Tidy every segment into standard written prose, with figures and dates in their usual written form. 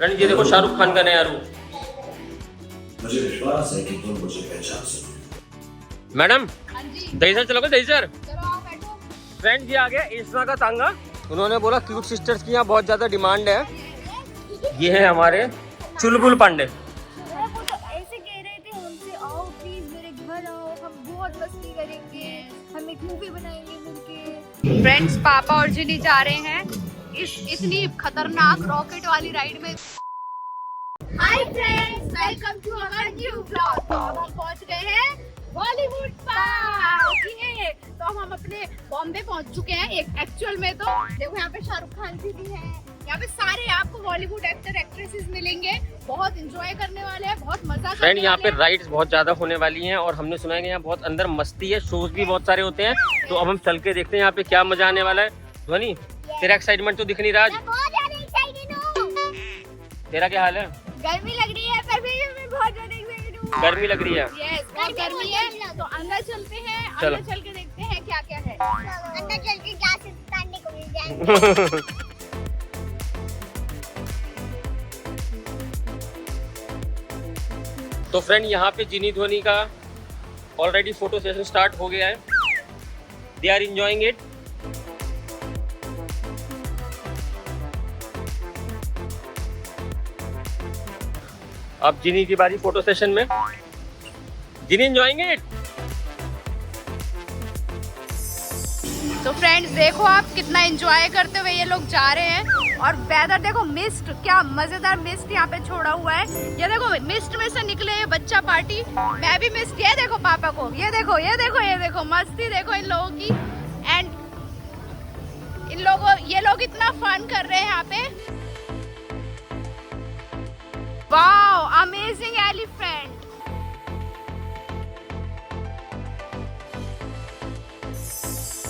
Friend ये देखो शाहरुख खान का नया रूप। मुझे विश्वास है कि तुम मुझे पहचान सकते। मैडम हाँ जी, दही सर चलोगे? दही सर चलो आओ बैठो। फ्रेंड ये आ गया एस्मा का तांगा। उन्होंने बोला क्यूट सिस्टर्स की यहाँ बहुत ज्यादा डिमांड है। ये है हमारे चुलबुल पांडे। वो तो ऐसे कह रहे थे हमसे, आओ प्लीज मेरे घर आओ, हम बहुत मस्ती करेंगे, हम एक मूवी बनाएंगे मिलके। फ्रेंड्स पापा और जिनी जा रहे हैं इस इतनी खतरनाक रॉकेट वाली राइड में। Hi friends, welcome to our new vlog. तो अब हम पहुंच गए हैं बॉलीवुड पार्क। ये तो हम अपने बॉम्बे पहुंच चुके हैं। एक एक्चुअल में तो देखो यहाँ पे शाहरुख खान जी भी हैं, यहाँ पे सारे आपको बॉलीवुड एक्टर एक्ट्रेसेस मिलेंगे। बहुत एंजॉय करने वाले हैं, बहुत मजा करने फ्रेंड यहाँ पे वाले हैं। राइड्स बहुत ज्यादा होने वाली हैं और हमने सुना है कि यहाँ बहुत अंदर मस्ती है, शोज भी बहुत सारे होते हैं। तो अब हम चल के देखते हैं यहाँ पे क्या मजा आने वाला है। ध्वनि तेरा एक्साइटमेंट तो दिख नहीं रहा आज। मैं बहुत ज्यादा एक्साइटेड हूँ। तेरा क्या हाल है? गर्मी लग रही है पर भी मैं बहुत ज्यादा एक्साइटेड हूँ। गर्मी लग रही है। यस, बहुत गर्मी है। तो अंदर चलते हैं, चलो। अंदर चल के देखते हैं क्या क्या है। अंदर चल के ग्लासेस काटने को मिल जाएंगे। तो फ्रेंड यहाँ पे जिनी ध्वनि का ऑलरेडी फोटो सेशन स्टार्ट हो गया है। They are enjoying it. अब जिनी की बारी फोटो सेशन में। जिनी इंजॉइंग इट। तो फ्रेंड्स देखो आप कितना एंजॉय करते हुए ये लोग जा रहे हैं। और वेदर देखो, मिस्ट, क्या मजेदार मिस्ट यहाँ पे छोड़ा हुआ है। ये देखो मिस्ट में से निकले ये बच्चा पार्टी। मैं भी मिस्ट, ये देखो पापा को, ये देखो ये देखो ये देखो, मस्ती देखो इन लोगों की। एंड ये लोग इतना फन कर रहे हैं यहाँ पे। Wow, amazing elephant.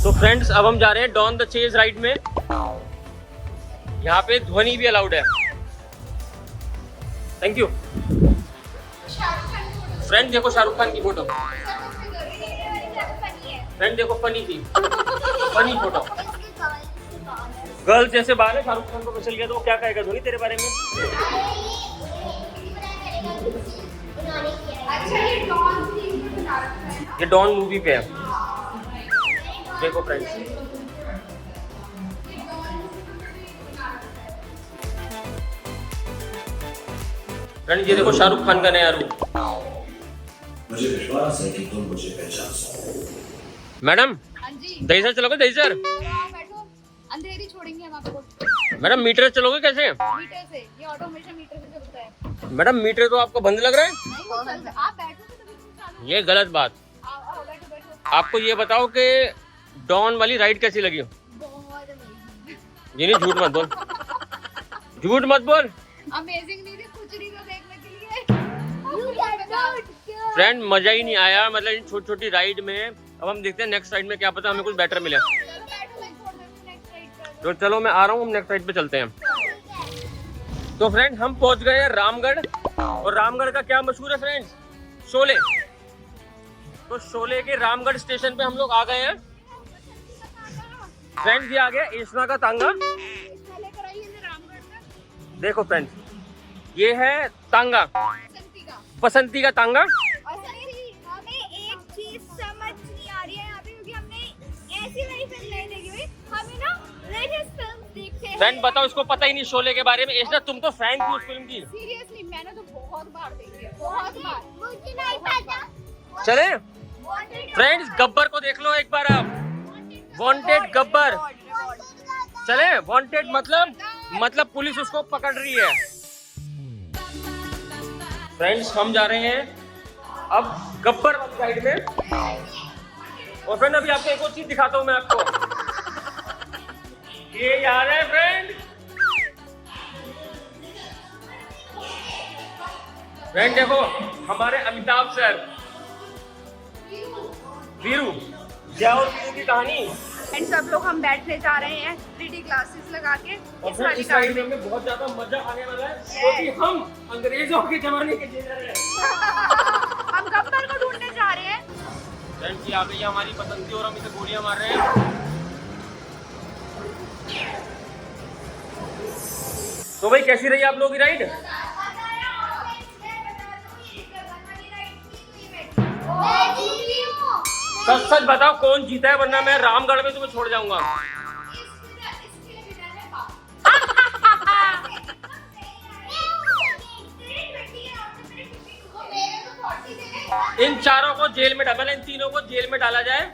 तो फ्रेंड्स अब हम जा रहे हैं डॉन द चेज राइड में। यहाँ पे ध्वनि भी अलाउड है। Thank you. फ्रेंड देखो शाहरुख खान की फोटो। फ्रेंड देखो फनी थी, फनी फोटो। गर्ल्स जैसे बाहर है, शाहरुख खान को पता चल गया तो वो क्या कहेगा ध्वनि तेरे बारे में? ये डॉन मूवी पे है। देखो फ्रेंड्स, फ्रेंड ये देखो शाहरुख खान का नया रूप। मुझे विश्वास है कि तुम मुझे पहचान सकते। मैडम हाँ जी, दही सर चलोगे? दही सर चलो आप बैठो, अंधेरी छोड़ेंगे हम आपको। मैडम मीटर चलोगे कैसे? मीटर से, ये ऑटो हमेशा मीटर से चलता है। मैडम मीटर तो आपको बंद लग रहा है। नहीं, वो चलता है। आप बैठो तो तभी तुम चालू। ये गलत बात। आओ बैठो बैठो। आपको ये बताओ कि डॉन वाली राइड कैसी लगी? बहुत अमेजिंग। ये नहीं, झूठ मत बोल, झूठ मत बोल। अमेजिंग नहीं थी, कुछ नहीं था देखने के लिए। फ्रेंड मजा ही नहीं आया, मतलब इन छोटी छोटी राइड में। अब हम देखते हैं नेक्स्ट राइड में क्या पता हमें कुछ बेटर मिले। चलो बैठो, मैं छोड़ देती हूँ नेक्स्ट राइड पर। तो चलो मैं आ रहा हूँ, हम नेक्स्ट राइड पे चलते हैं। तो फ्रेंड हम पहुंच गए हैं रामगढ़। और रामगढ़ का क्या मशहूर है फ्रेंड्स? शोले। तो शोले के रामगढ़ स्टेशन पे हम लोग आ गए हैं। फ्रेंड्स ये आ गया एस्मा का तांगा। इसमें लेकर आइए इसे रामगढ़ में। देखो फ्रेंड्स, ये है तांगा, बसंती का। बसंती का तांगा। और हमें एक चीज समझ नहीं आ रही है यहाँ पे, क्योंकि हमने ऐसी वाली फिल्म नहीं देखी हुई। हमें ना लेटेस्ट फिल्म देखते हैं। फ्रेंड बताओ, इसको पता ही नहीं शोले के बारे में। एस्मा तुम तो फैन थी उस फिल्म की। सीरियसली मैंने तो बहुत बार देखी है, बहुत बार। मुझे नहीं पता। चले फ्रेंड्स, गब्बर को देख लो एक बार आप। वांटेड गब्बर। चले, वांटेड मतलब पुलिस उसको पकड़ रही है। फ्रेंड्स हम जा रहे हैं अब गब्बर वाली साइड में। और फ्रेंड अभी आपको एक और चीज दिखाता हूं मैं आपको। ये याद है फ्रेंड? फ्रेंड देखो हमारे अमिताभ सर, वीरू, क्या और वीरू की कहानी। एंड सब लोग हम बैठने जा रहे हैं 3D ग्लासेस लगा के और इस फिर वाली इस कार राइड में में। हमें बहुत ज्यादा मजा आने वाला है, क्योंकि हम अंग्रेजों के जमाने के जेलर हैं। हम गब्बर को ढूंढने जा रहे हैं। फ्रेंड्स ये आ गई है हमारी बसंती और हम इसे गोलियां मार रहे हैं। तो भाई कैसी रही आप लोगों की राइड? सच सच बताओ कौन जीता है, वरना मैं रामगढ़ में तुम्हें छोड़ जाऊंगा। इन चारों को जेल में डाला, इन तीनों को जेल में डाला जाए।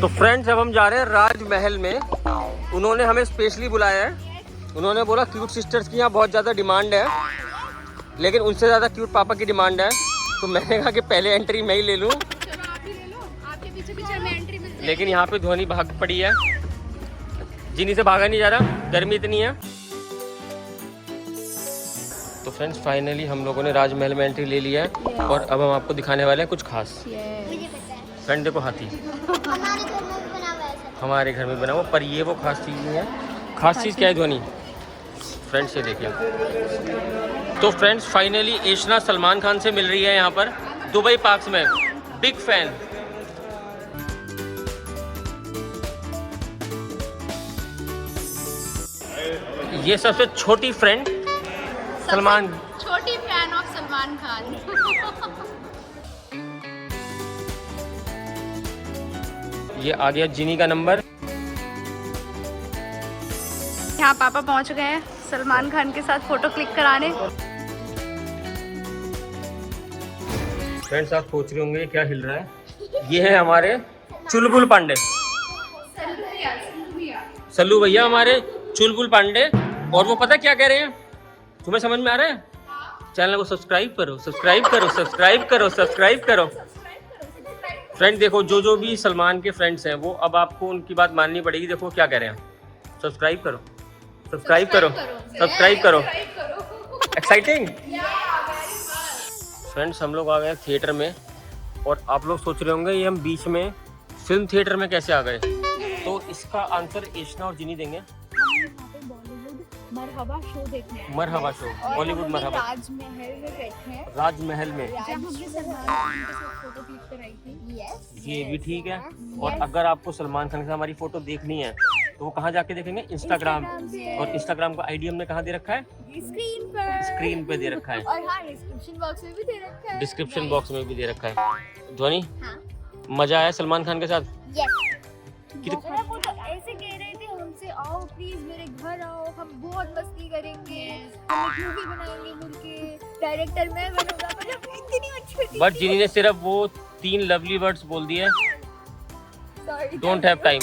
तो फ्रेंड्स अब हम जा रहे हैं राजमहल में। उन्होंने हमें स्पेशली बुलाया है। उन्होंने बोला क्यूट सिस्टर्स की यहाँ बहुत ज़्यादा डिमांड है, लेकिन उनसे ज़्यादा क्यूट पापा की डिमांड है। तो मैंने कहा कि पहले एंट्री मैं ही ले लूँ, लेकिन यहाँ पे ध्वनि भाग पड़ी है। जिन्हीं से भागा नहीं जा रहा, गर्मी इतनी है। तो फ्रेंड्स फाइनली हम लोगों ने राजमहल में एंट्री ले लिया है और अब हम आपको दिखाने वाले हैं कुछ खास। फ्रेंड देखो हाथी हमारे घर में बना हुआ, पर ये वो खास चीज़ नहीं है। खास चीज़ क्या है ध्वनि? फ्रेंड्स ये देखिए। तो फ्रेंड्स फाइनली एशना सलमान खान से मिल रही है यहाँ पर दुबई पार्क्स में। Big fan. ये सबसे छोटी फ्रेंड सलमान, छोटी फैन ऑफ सलमान खान। ये आ गया जिनी का नंबर। यहाँ पापा पहुँच गए हैं सलमान खान के साथ फोटो क्लिक कराने। फ्रेंड्स आप सोच रहे होंगे क्या हिल रहा है, ये है हमारे चुलबुल पांडे, सल्लू भैया हमारे चुलबुल पांडे। और वो पता क्या कह रहे हैं, तुम्हें समझ में आ रहा है? चैनल को सब्सक्राइब करो, सब्सक्राइब करो, सब्सक्राइब करो, सब्सक्राइब करो। फ्रेंड देखो जो भी सलमान के फ्रेंड्स हैं वो अब आपको उनकी बात माननी पड़ेगी। देखो क्या कह रहे हैं, सब्सक्राइब करो, सब्सक्राइब करो, सब्सक्राइब करो। एक्साइटिंग। फ्रेंड्स हम लोग आ गए थिएटर में और आप लोग सोच रहे होंगे ये हम बीच में फिल्म थिएटर में कैसे आ गए, तो इसका आंसर एशना और जिनी देंगे। मरहबा शो देखने हैं। मरहबा शो, बॉलीवुड मरहबा। राजमहल में बैठे हैं। राजमहल में जब हमने सलमान खान के साथ फोटो क्लिक कराई थी। यस, ये भी ठीक है। और अगर आपको सलमान खान के साथ हमारी फोटो देखनी है तो वो कहाँ जाके देखेंगे? इंस्टाग्राम। और इंस्टाग्राम का आईडी हमने कहाँ दे रखा है? स्क्रीन पर। स्क्रीन पे दे रखा है। और हाँ, डिस्क्रिप्शन बॉक्स में भी दे रखा है। डिस्क्रिप्शन बॉक्स में भी दे रखा है। ध्वनि हाँ। मजा आया सलमान खान के साथ? वो तो ऐसे कह रहे थे हमसे, आओ प्लीज मेरे घर आओ, हम बहुत मस्ती करेंगे, हम एक मूवी बनाएंगे मिलके, डायरेक्टर मैं बनूंगा। मतलब इतनी अच्छी थी। बट जिनी ने सिर्फ वो 3 लवली वर्ड्स बोल दिए, डोंट हैव टाइम।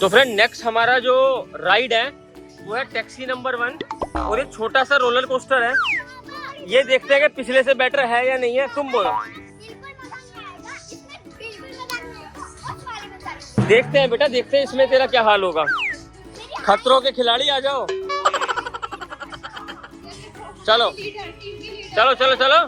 तो फ्रेंड नेक्स्ट हमारा जो राइड है वो है टैक्सी नंबर 1 और ये छोटा सा रोलर कोस्टर है। ये देखते हैं कि पिछले से बेटर है या नहीं है। तुम बोलो। देखते हैं बेटा, देखते हैं इसमें तेरा क्या हाल होगा। खतरों के खिलाड़ी आ जाओ। चलो चलो चलो चलो।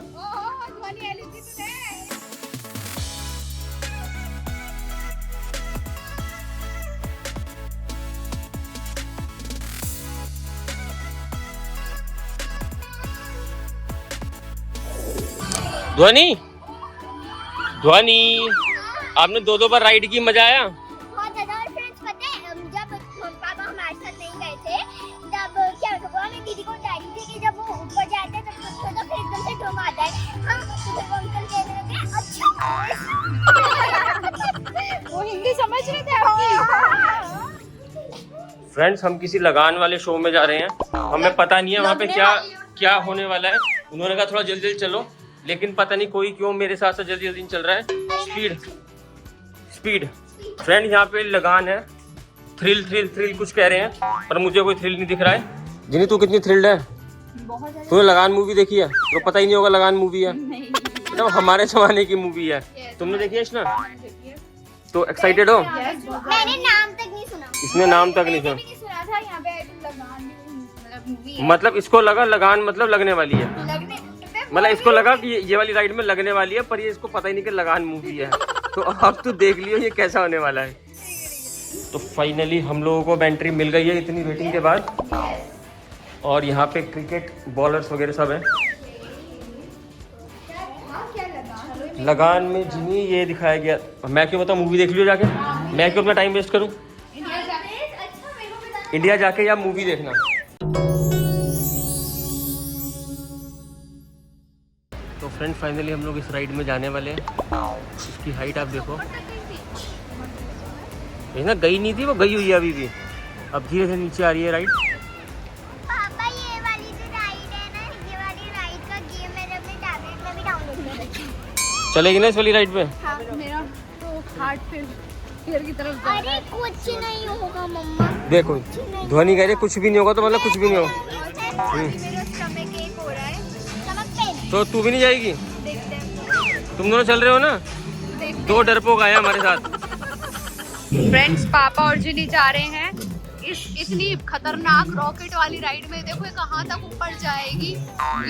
ध्वनि ध्वनि आपने 2 बार राइड की, मजा आया? बहुत ज्यादा। और फ्रेंड्स पता है जब पापा हमारे साथ नहीं गए थे तब क्या होता है, हमें दीदी को डायरी थी कि जब वो ऊपर जाते हैं तब कुछ होता फिर एकदम से ड्रोन आता है। हम तो अंकल कहने लगे अच्छा। वो हिंदी समझ रहे थे आपकी। फ्रेंड्स हम किसी लगान वाले शो में जा रहे हैं, हमें पता नहीं है वहाँ पे क्या क्या होने वाला है। उन्होंने कहा थोड़ा जल्दी जल्दी चलो, लेकिन पता नहीं कोई क्यों मेरे साथ जल्दी जल्दी चल रहा है। Speed speed. फ्रेंड यहाँ पे लगान है, थ्रिल थ्रिल थ्रिल कुछ कह रहे हैं, पर मुझे कोई थ्रिल नहीं दिख रहा है। जिनी तू कितनी थ्रिल्ड है? तूने लगान मूवी देखी है? तो पता ही नहीं होगा लगान मूवी है, मतलब हमारे जमाने की मूवी है। तुमने देखी है इसना? तो एक्साइटेड हो? मैंने नाम तक नहीं सुना। इसने नाम तक नहीं सुना। सुना था यहाँ पे लगान मतलब मूवी। मतलब इसको लगा लगान मतलब लगने वाली है। लगने मतलब इसको लगा कि ये वाली राइड में लगने वाली है, पर ये इसको पता ही नहीं कि लगान मूवी है। तो अब तो देख लियो ये कैसा होने वाला है। तो फाइनली हम लोगों को एंट्री मिल गई है इतनी वेटिंग के बाद, और यहाँ पे क्रिकेट बॉलर्स वगैरह सब है। लगान में जिनी ये दिखाया गया। मैं क्यों बताऊँ, मूवी देख लियो जाके, मैं क्यों अपना टाइम वेस्ट करूँ। इंडिया जाके या मूवी देखना। तो फ्रेंड फाइनली हम लोग इस राइड में जाने वाले हैं। इसकी हाइट आप देखो, ये ना गई नहीं थी, वो गई हुई है अभी भी। अब धीरे धीरे नीचे आ रही है राइड। पापा ये वाली जो राइड है ना, ये वाली राइड का गेम मैंने अपने टैबलेट में भी डाउनलोड कर रखा है। चलेगी ना इस वाली राइड पे? हाँ, मेरा तो हार्ट फिर की तरफ जा रहा है। अरे कुछ नहीं होगा मम्मा। देखो ध्वनि कह रही कुछ भी नहीं होगा, तो मतलब कुछ भी नहीं होगा। मेरा स्टमक एक हो रहा है। Stomach pain. तो तू भी नहीं जाएगी? देखते हैं, तुम दोनों चल रहे हो ना? देखते दो डरपोक आए हमारे साथ। फ्रेंड्स पापा और जिनी जा रहे हैं इस इतनी खतरनाक रॉकेट वाली राइड में। देखो ये कहाँ तक ऊपर जाएगी।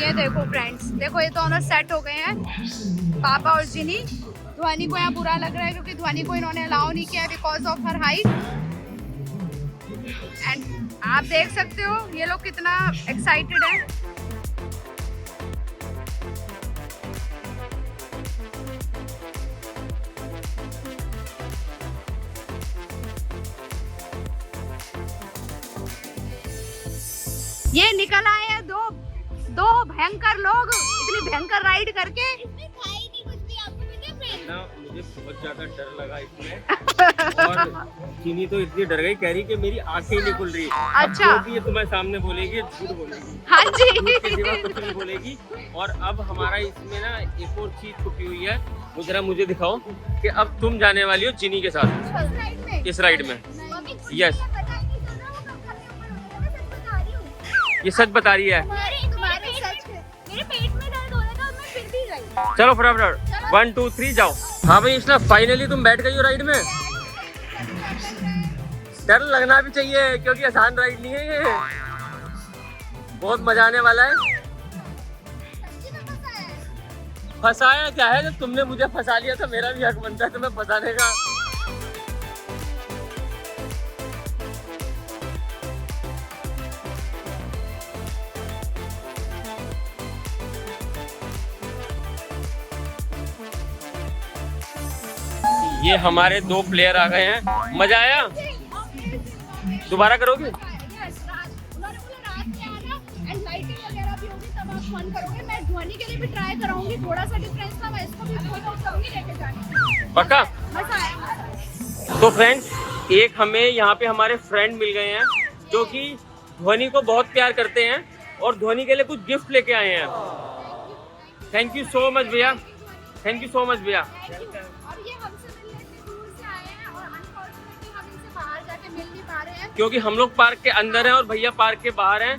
ये देखो फ्रेंड्स, देखो ये दोनों सेट हो गए हैं पापा और जिनी। ध्वनि को यहाँ बुरा लग रहा है क्योंकि ध्वनि को इन्होंने अलाउ नहीं किया because of her height. And आप देख सकते हो ये लोग कितना एक्साइटेड है। ये निकल आए हैं दो भयंकर लोग इतनी भयंकर राइड करके। ना मुझे बहुत ज्यादा डर लगा इसमें। और चीनी तो इतनी डर गई, कह रही कि मेरी आंखें नहीं खुल रही। अच्छा, जो भी ये तुम्हें सामने बोलेगी झूठ बोलेगी। हाँ जी, इसके सिवा कुछ नहीं बोलेगी। और अब हमारा इसमें ना एक और चीज छुपी हुई है, वो जरा मुझे दिखाओ कि अब तुम जाने वाली हो चीनी के साथ इस राइड में। यस, ये सच बता रही है। मेरे पेट में दर्द हो रहा था और मैं फिर भी गई। चलो फटाफट 1 2 3 जाओ। हाँ भाई इसना फाइनली तुम बैठ गई हो राइड में। डर लगना भी चाहिए क्योंकि आसान राइड नहीं है ये, बहुत मजा आने वाला है। फंसाया क्या है, जब तुमने मुझे फंसा लिया तो मेरा भी हक बनता है तुम्हें फंसाने का। ये हमारे 2 प्लेयर आ गए हैं। मजा आया? दोबारा करोगे? पक्का? तो फ्रेंड्स एक हमें यहाँ पे हमारे फ्रेंड मिल गए हैं जो कि ध्वनि को बहुत प्यार करते हैं और ध्वनि के लिए कुछ गिफ्ट लेके आए हैं। थैंक यू सो मच भैया, थैंक यू सो मच भैया। क्योंकि हम लोग पार्क के अंदर हैं और भैया पार्क के बाहर हैं।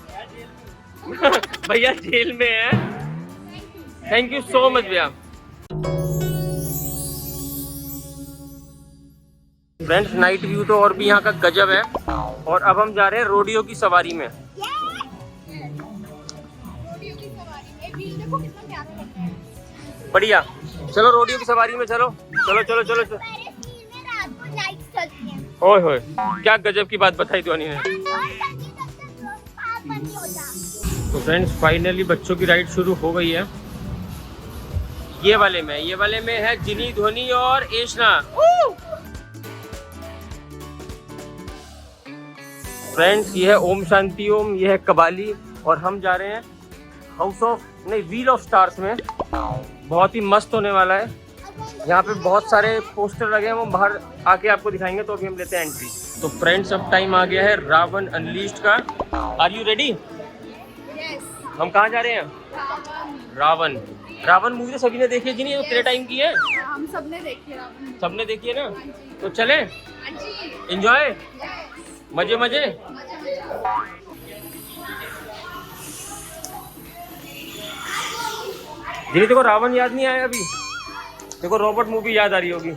भैया जेल में हैं। थैंक यू सो मच भैया। फ्रेंड्स नाइट व्यू तो और भी यहाँ का गजब है। और अब हम जा रहे हैं रोडियो की सवारी में। बढ़िया, चलो रोडियो की सवारी में चलो चलो चलो चलो, चलो। ओए होए क्या गजब की बात बताई ध्वनि ने। तो फ्रेंड्स फाइनली बच्चों की राइड शुरू हो गई है। ये वाले में है जिनी, ध्वनि और एशना। फ्रेंड्स ये है ओम शांति ओम, ये है कबाली और हम जा रहे हैं व्हील ऑफ स्टार्स में। बहुत ही मस्त होने वाला है। यहाँ पे बहुत सारे पोस्टर लगे हैं, वो बाहर आके आपको दिखाएंगे। तो अभी हम लेते हैं एंट्री। तो फ्रेंड्स अब टाइम आ गया है रावण अनलीस्ड का। Are you ready? हम कहाँ जा रहे हैं? रावण मूवी तो सभी ने देखी है जी, नहीं वो तेरे टाइम की है। हम सबने देखी है, सबने देखी है ना, तो चले एंजॉय, मजे मजे। जी देखो रावण याद नहीं आया अभी, देखो रॉबर्ट मूवी याद आ रही होगी।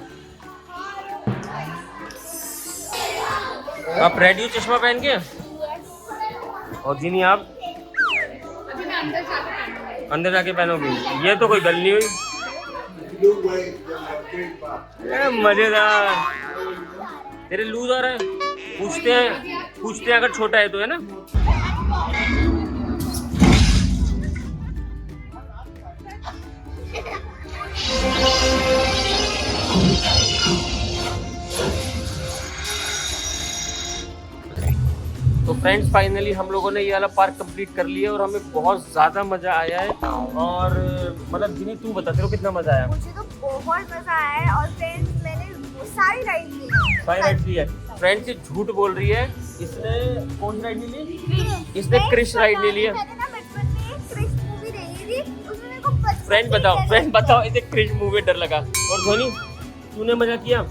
आप रेडी हो चश्मा पहन के? और जिनी आप? अभी मैं अंदर जाकर अंदर जाके पहनोगी। ये तो कोई गल नहीं हुई। मजेदार। तेरे लूज आ रहा है। पूछते हैं अगर छोटा है तो, है ना। तो फ्रेंड्स फाइनली हम लोगों ने ये वाला पार्क कंप्लीट कर लिया और हमें बहुत ज़्यादा मज़ा आया है। और मतलब जिनी तू बता तेरे को कितना मज़ा आया? मुझे तो बहुत मजा आया है और फ्रेंड्स मैंने सारी राइड ली है। सारी राइड ली है। फ्रेंड्स ये झूठ बोल रही है। इसने कौन सी राइड नहीं ली? इसने क्रिश राइड नहीं ली है। मैंने ना बचपन में एक क्रिश मूवी देखी थी, उसमें मेरे को बचपन फ्रेंड बताओ इसे क्रिश मूवी डर लगा। और धोनी तूने मजा किया?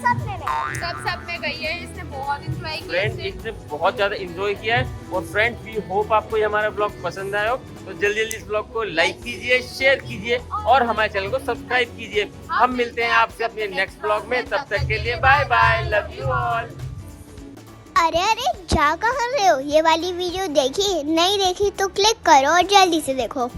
सब में गई है, इसने बहुत एंजॉय किया। फ्रेंड इसने बहुत ज़्यादा एंजॉय किया है। और फ्रेंड्स वी होप आपको ये हमारा ब्लॉग पसंद आया हो, तो जल्दी जल्दी इस ब्लॉग को लाइक कीजिए, शेयर कीजिए और हमारे चैनल को सब्सक्राइब कीजिए। हम मिलते हैं आपसे अपने नेक्स्ट ब्लॉग में, तब तक के लिए bye bye, love you all. अरे जा कहाँ रहे हो? ये वाली वीडियो देखी नहीं देखी तो क्लिक करो और जल्दी से देखो।